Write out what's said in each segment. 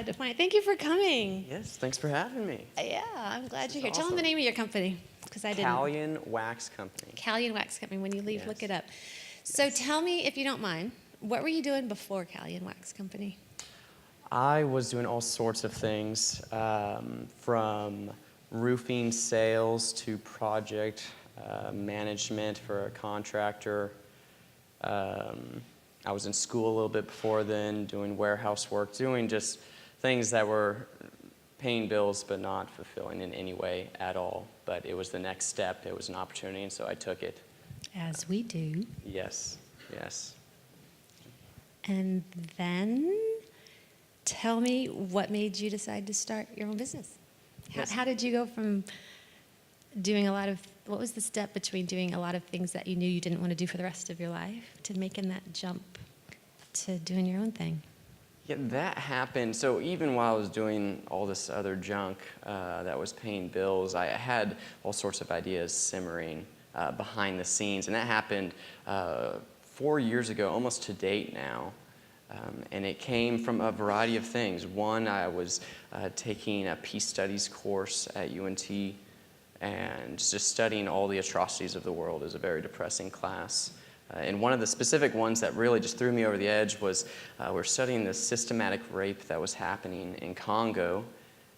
glad to find. Thank you for coming. Yes, thanks for having me. Yeah, I'm glad This you're is here. Tell them awesome. the name of your company, because I didn't. Calyan Wax Company. Calyan Wax Company. When you leave, Yes. look it up. So tell me, if you don't mind, what were you doing before Calyan Wax Company? I was doing all sorts of things, from roofing sales to project management for a contractor. I was in school a little bit before then, doing warehouse work, doing just things that were paying bills but not fulfilling in any way at all. But it was the next step. It was an opportunity, and so I took it. As we do. Yes, yes. And then tell me what made you decide to start your own business? Yes. How did you go from doing what was the step between doing a lot of things that you knew you didn't want to do for the rest of your life to making that jump to doing your own thing? Yeah, that happened. So even while I was doing all this other junk that was paying bills, I had all sorts of ideas simmering behind the scenes. And that happened 4 years ago, almost to date now. And it came from a variety of things. One, I was taking a peace studies course at UNT and just studying all the atrocities of the world. It was a very depressing class. And one of the specific ones that really just threw me over the edge was we're studying the systematic rape that was happening in Congo.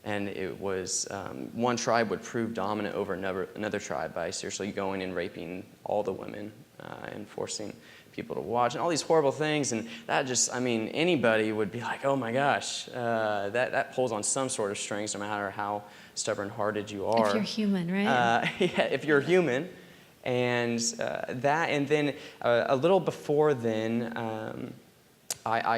And it was one tribe would prove dominant over another tribe by seriously going and raping all the women and forcing people to watch and all these horrible things. And that just, I mean, anybody would be like, oh my gosh, that pulls on some sort of strings no matter how stubborn-hearted you are. If you're human, right? Yeah, if you're human. And that, and then a little before then, I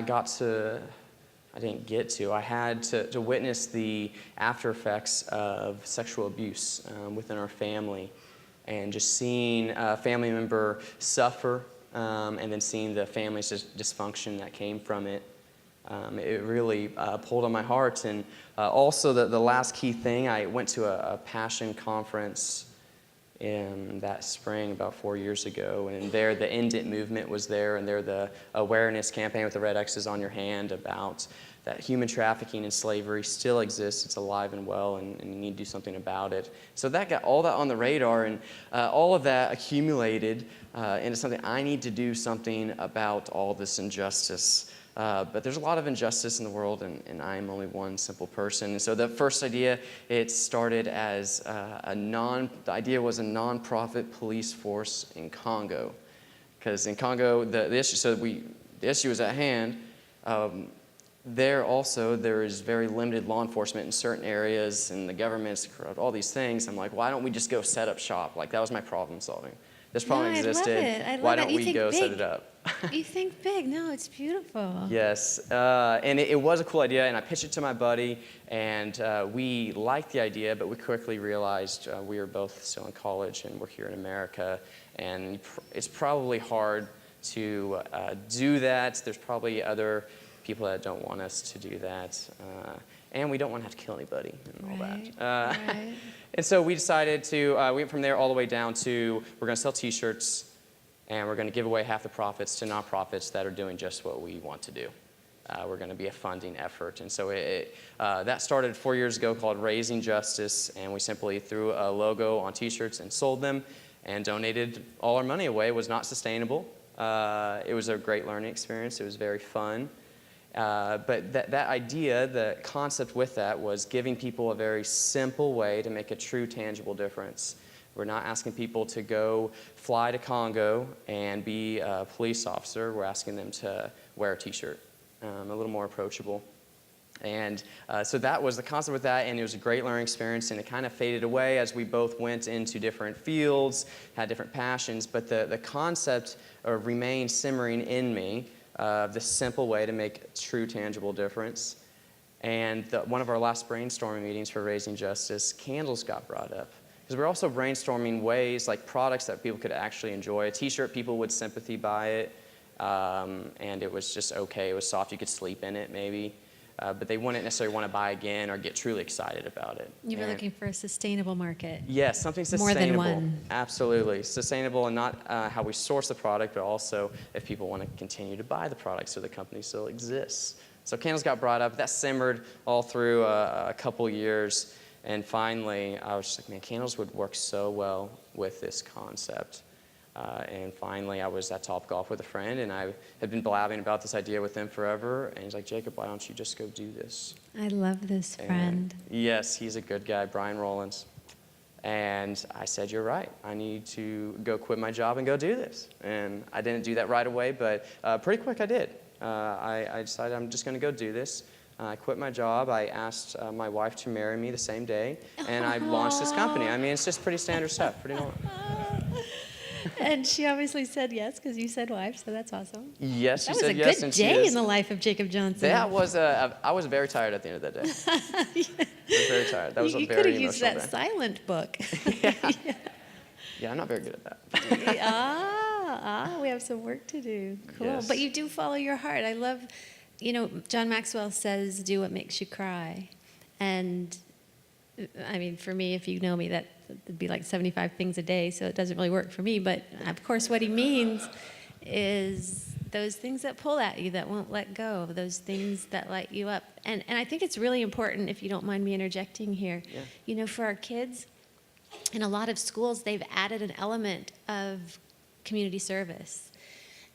had to witness the after effects of sexual abuse within our family, and just seeing a family member suffer, and then seeing the family's dysfunction that came from it. It really pulled on my heart. And also the last key thing, I went to a passion conference in that spring about 4 years ago, and there the End It movement was there, and there the awareness campaign with the red X's on your hand about that human trafficking and slavery still exists. It's alive and well, and you need to do something about it. So that got all that on the radar, and all of that accumulated into something. I need to do something about all this injustice. But there's a lot of injustice in the world, and I'm only one simple person. And so the first idea, it started as the idea was a non-profit police force in Congo. Because in Congo, the issue is at hand. There is very limited law enforcement in certain areas, and the government's corrupt, all these things. I'm like, why don't we just go set up shop? Like, that was my problem solving. This problem existed. I love it. Why don't we go big. set it up? You think big. No, it's beautiful. Yes, and it was a cool idea, and I pitched it to my buddy, and we liked the idea, but we quickly realized we were both still in college, and we're here in America, and it's probably hard to do that. There's probably other people that don't want us to do that, and we don't want to have to kill anybody and all that. Right. And so we decided to, we went from there all the way down to, we're going to sell t-shirts, and we're going to give away half the profits to nonprofits that are doing just what we want to do. We're going to be a funding effort. And so that started 4 years ago, called Raising Justice, and we simply threw a logo on t-shirts and sold them and donated all our money away. It was not sustainable. It was a great learning experience. It was very fun. But that idea, the concept with that was giving people a very simple way to make a true, tangible difference. We're not asking people to go fly to Congo and be a police officer. We're asking them to wear a t-shirt, a little more approachable. And so that was the concept with that, and it was a great learning experience, and it kind of faded away as we both went into different fields, had different passions, but the concept remained simmering in me of this simple way to make a true, tangible difference. And one of our last brainstorming meetings for Raising Justice, candles got brought up. Because we're also brainstorming ways, like products that people could actually enjoy. A t-shirt, people would sympathy buy it, and it was just okay. It was soft, you could sleep in it maybe. But they wouldn't necessarily want to buy again or get truly excited about it. You were looking for a sustainable market. Yes, something sustainable. More than one. Absolutely. Sustainable, and not how we source the product, but also if people want to continue to buy the product so the company still exists. So candles got brought up. That simmered all through a couple years. And finally, I was just like, man, candles would work so well with this concept. And finally, I was at Topgolf with a friend, and I had been blabbing about this idea with him forever. And he's like, Jacob, why don't you just go do this? I love this friend. And yes, he's a good guy, Brian Rollins. And I said, you're right. I need to go quit my job and go do this. And I didn't do that right away, but pretty quick I did. I decided I'm just going to go do this. I quit my job. I asked my wife to marry me the same day, and I launched this company. I mean, it's just pretty standard stuff, pretty normal. And she obviously said yes because you said wife, so that's awesome. Yes, she That was said a yes, good and she day is. in the life of Jacob Johnson. I was very tired at the end of that day. I was very tired. That was a You very could have used emotional that day. silent book. Yeah, I'm not very good at that. We have some work to do. Cool. Yes. But you do follow your heart. I love, John Maxwell says, do what makes you cry. And I mean, for me, if you know me, that would be like 75 things a day, so it doesn't really work for me. But of course, what he means is those things that pull at you, that won't let go, those things that light you up. And I think it's really important, if you don't mind me interjecting here, for our kids, in a lot of schools, they've added an element of community service.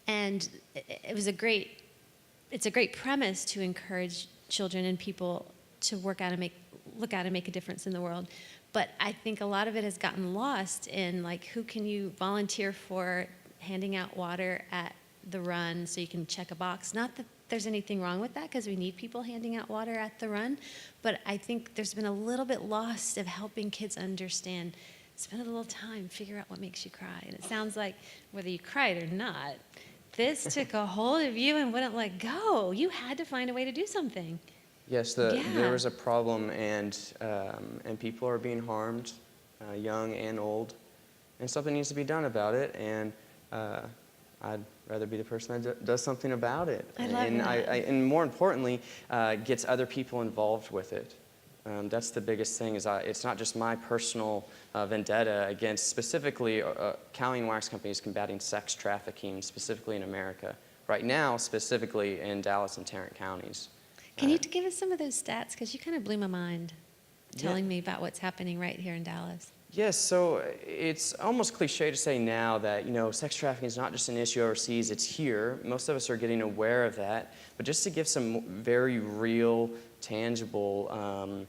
And it's a great premise to encourage children and people to look out and make a difference in the world. But I think a lot of it has gotten lost in, like, who can you volunteer for handing out water at the run so you can check a box. Not that there's anything wrong with that, because we need people handing out water at the run, but I think there's been a little bit lost of helping kids understand, spend a little time, figure out what makes you cry. And it sounds like, whether you cried or not, this took a hold of you and wouldn't let go. You had to find a way to do something. Yes, there was a problem, and people are being harmed, young and old, and something needs to be done about it. And I'd rather be the person that does something about it. I love that. And more importantly, gets other people involved with it. That's the biggest thing. It's not just my personal vendetta against specifically Calyan Wax Company is combating sex trafficking specifically in America. Right now, specifically in Dallas and Tarrant counties. Can you give us some of those stats? Because you kind of blew my mind telling me about what's happening right here in Dallas. Yes, so it's almost cliche to say now that, sex trafficking is not just an issue overseas, it's here. Most of us are getting aware of that. But just to give some very real, tangible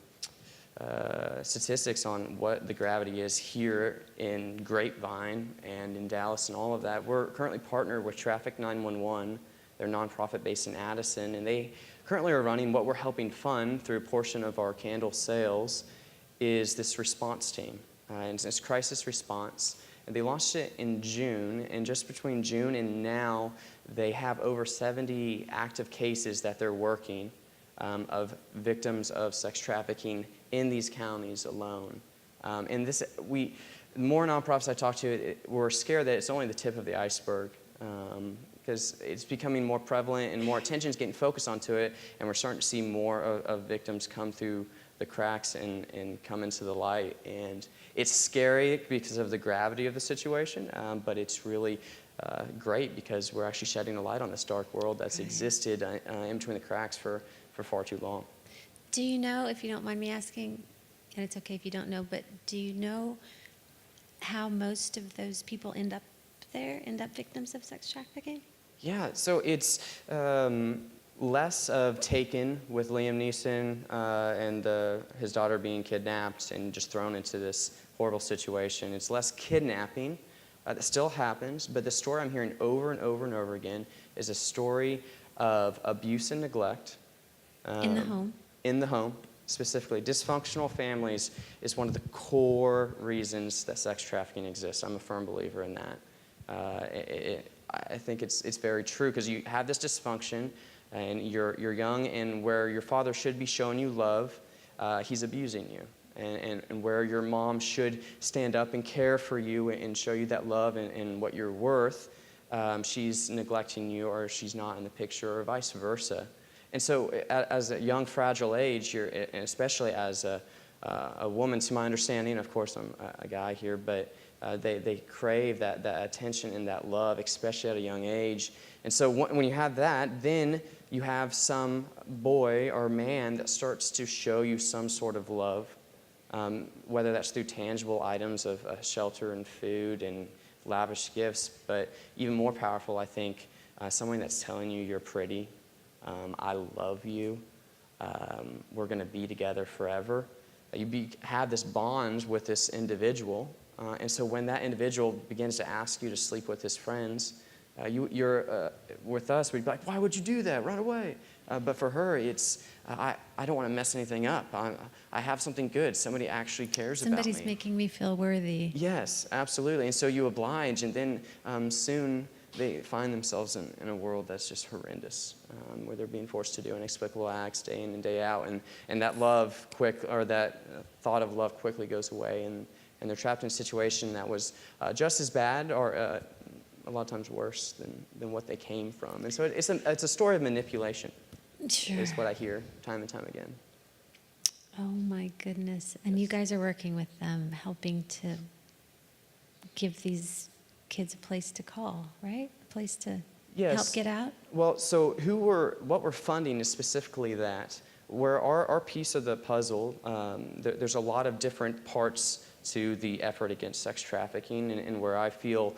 statistics on what the gravity is here in Grapevine and in Dallas and all of that, we're currently partnered with Traffic 911. They're a nonprofit based in Addison, and they currently are running what we're helping fund through a portion of our candle sales is this response team. And it's crisis response. And they launched it in June, and just between June and now, they have over 70 active cases that they're working of victims of sex trafficking in these counties alone. And more nonprofits I talk to, we're scared that it's only the tip of the iceberg. Because it's becoming more prevalent and more attention is getting focused onto it, and we're starting to see more of victims come through the cracks and come into the light. And it's scary because of the gravity of the situation, but it's really great because we're actually shedding a light on this dark world that's existed in between the cracks for far too long. Do you know, if you don't mind me asking, and it's okay if you don't know, but do you know how most of those people end up victims of sex trafficking? Yeah, so it's less of Taken with Liam Neeson and his daughter being kidnapped and just thrown into this horrible situation. It's less kidnapping. That still happens, but the story I'm hearing over and over and over again is a story of abuse and neglect. In the home? In the home, specifically. Dysfunctional families is one of the core reasons that sex trafficking exists. I'm a firm believer in that. I think it's very true because you have this dysfunction and you're young, and where your father should be showing you love, he's abusing you. And where your mom should stand up and care for you and show you that love and what you're worth, she's neglecting you or she's not in the picture, or vice versa. And so as a young, fragile age, and especially as a woman, to my understanding, of course I'm a guy here, but they crave that attention and that love, especially at a young age. And so when you have that, then you have some boy or man that starts to show you some sort of love, whether that's through tangible items of shelter and food and lavish gifts, but even more powerful, I think, someone that's telling you you're pretty, I love you, we're going to be together forever. Have this bond with this individual, and so when that individual begins to ask you to sleep with his friends, you're with us, we'd be like, why would you do that? Run away. But for her, it's, I don't want to mess anything up. I have something good. Somebody actually cares about me. Somebody's making me feel worthy. Yes, absolutely. And so you oblige, and then soon they find themselves in a world that's just horrendous, where they're being forced to do inexplicable acts day in and day out. And that love that thought of love quickly goes away, and they're trapped in a situation that was just as bad or a lot of times worse than what they came from. And so it's a story of manipulation, Sure. is what I hear time and time again. Oh my goodness. And you guys are working with them, helping to give these kids a place to call, right? A place to help get out? Well, so what we're funding is specifically that. Where our piece of the puzzle, there's a lot of different parts to the effort against sex trafficking, and where I feel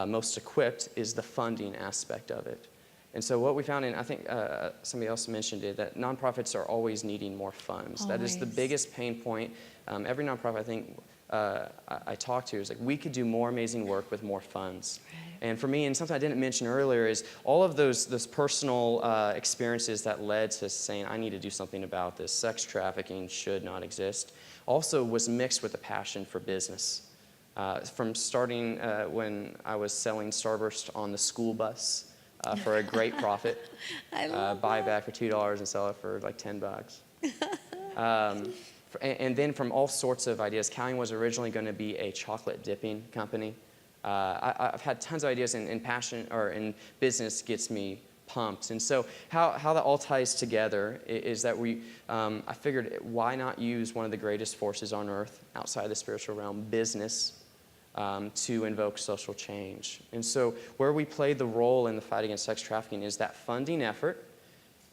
most equipped is the funding aspect of it. And so what we found, and I think somebody else mentioned it, that nonprofits are always needing more funds. Always. That is the biggest pain point. Every nonprofit I think I talk to is like, we could do more amazing work with more funds. Right. And for me, and something I didn't mention earlier, is all of those personal experiences that led to saying, I need to do something about this. Sex trafficking should not exist. Also was mixed with a passion for business. From starting when I was selling Starburst on the school bus for a great profit. Buy it back for $2 and sell it for like $10. And then from all sorts of ideas. Calyan was originally going to be a chocolate dipping company. I've had tons of ideas, and passion or in business gets me pumped. And so how that all ties together is that I figured, why not use one of the greatest forces on earth outside the spiritual realm, business, to invoke social change. And so where we play the role in the fight against sex trafficking is that funding effort,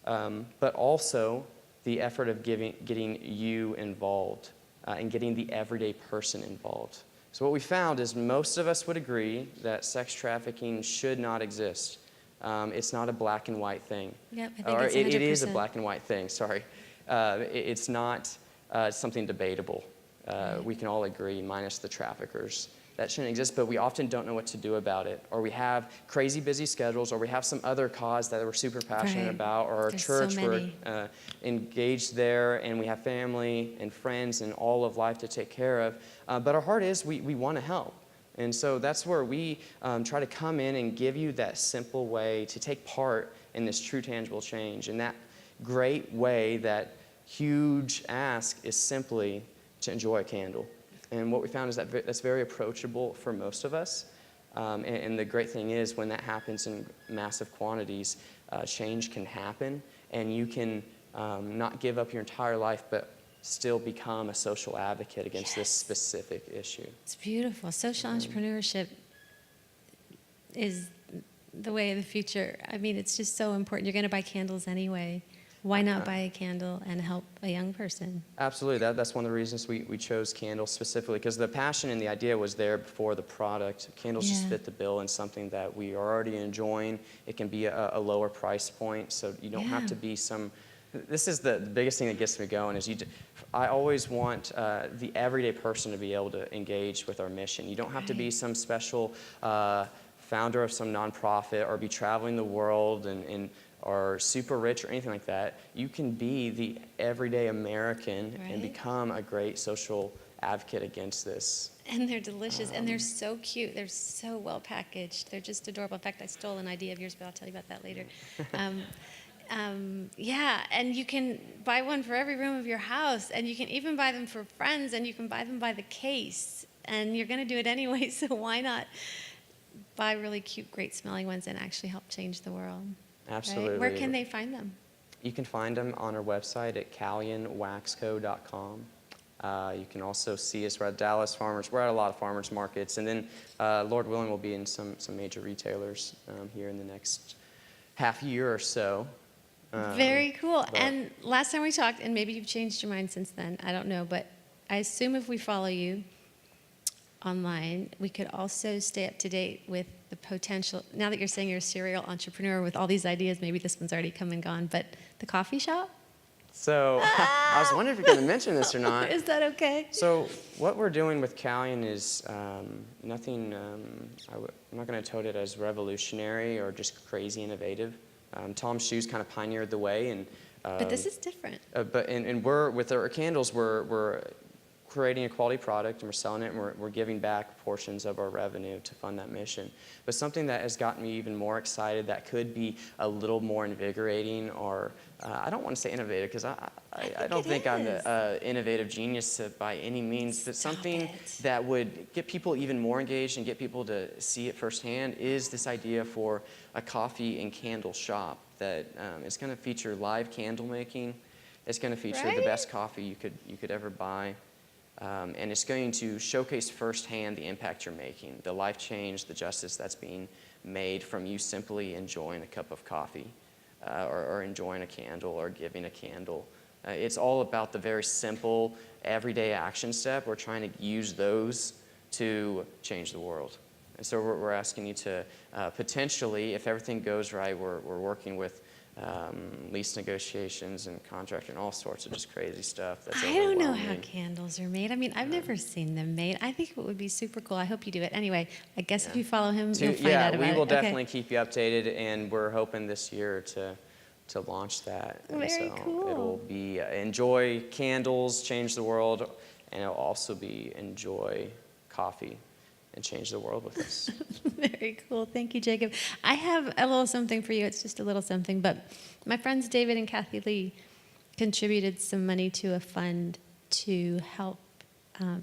but also the effort of getting you involved and getting the everyday person involved. So what we found is most of us would agree that sex trafficking should not exist. It's not a black and white thing. Yep, I think or it's 100%. it is a black and white thing, sorry. It's not something debatable. We can all agree, minus the traffickers. That shouldn't exist, but we often don't know what to do about it. Or we have crazy busy schedules, or we have some other cause that we're super passionate Right. about, or our There's church, so many. we're engaged there, and we have family and friends and all of life to take care of. But our heart is, we want to help. And so that's where we try to come in and give you that simple way to take part in this true tangible change. And that great way, that huge ask, is simply to enjoy a candle. And what we found is that that's very approachable for most of us. And the great thing is, when that happens in massive quantities, change can happen, and you can not give up your entire life, but still become a social advocate against this specific issue. It's beautiful. Social entrepreneurship is the way of the future. I mean, it's just so important. You're going to buy candles anyway. Why not buy a candle and help a young person? Absolutely. That's one of the reasons we chose candles specifically, because the passion and the idea was there before the product. Candles just fit the bill, and something that we are already enjoying. It can be a lower price point, so you don't have to be some... This is the biggest thing that gets me going, is I always want the everyday person to be able to engage with our mission. You don't have to be some special founder of some nonprofit, or be traveling the world or super rich or anything like that. You can be the everyday American and become a great social advocate against this. And they're delicious, and they're so cute. They're so well packaged. They're just adorable. In fact, I stole an idea of yours, but I'll tell you about that later. Yeah, and you can buy one for every room of your house, and you can even buy them for friends, and you can buy them by the case. And you're going to do it anyway, so why not buy really cute, great smelling ones and actually help change the world? Absolutely. Right? Where can they find them? You can find them on our website at calyanwaxco.com. You can also see us. We're at Dallas Farmers. We're at a lot of farmers markets. And then, Lord willing, we'll be in some major retailers here in the next half year or so. Very cool. but- And last time we talked, and maybe you've changed your mind since then, I don't know, but I assume if we follow you online, we could also stay up to date with the potential, now that you're saying you're a serial entrepreneur with all these ideas, maybe this one's already come and gone, but the coffee shop? So I was wondering if you're going to mention this or not. Is that okay? So what we're doing with Calyan is nothing, I'm not going to tout it as revolutionary or just crazy innovative. Tom's Shoes kind of pioneered the way. And, But this is different. and we're, with our candles, we're creating a quality product and we're selling it and we're giving back portions of our revenue to fund that mission. But something that has gotten me even more excited that could be a little more invigorating or I don't want to say innovative because I don't think I'm an innovative genius by any means, but something that would get people even more engaged and get people to see it firsthand is this idea for a coffee and candle shop that is going to feature live candle making. It's going to feature the best coffee you could ever buy. And it's going to showcase firsthand the impact you're making, the life change, the justice that's being made from you simply enjoying a cup of coffee or enjoying a candle or giving a candle. It's all about the very simple, everyday action step. We're trying to use those to change the world. And so we're asking you to potentially, if everything goes right, we're working with lease negotiations and contract and all sorts of just crazy stuff. That's I don't know how overwhelming. candles are made. I mean, I've never seen them made. I think it would be super cool. I hope you do it. Anyway, I guess if you follow him, you'll find out about it. We will Okay. definitely keep you updated, and we're hoping this year to launch that. And Very so cool. It'll be enjoy candles, change the world, and it'll also be enjoy coffee and change the world with us. Very cool. Thank you, Jacob. I have a little something for you. It's just a little something, but my friends David and Kathy Lee contributed some money to a fund to help,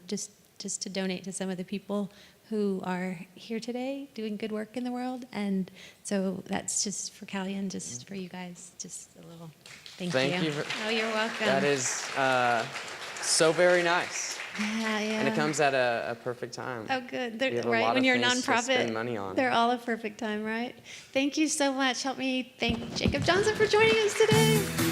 just to donate to some of the people who are here today doing good work in the world. And so that's just for Calyan, just for you guys, just a little thank you. Thank you. Oh, you're welcome. That is so very nice. Yeah. And it comes at a perfect time. Oh, good. We have a Right, lot when of you're a things to nonprofit, spend money on. they're all a perfect time, right? Thank you so much. Help me thank Jacob Johnson for joining us today.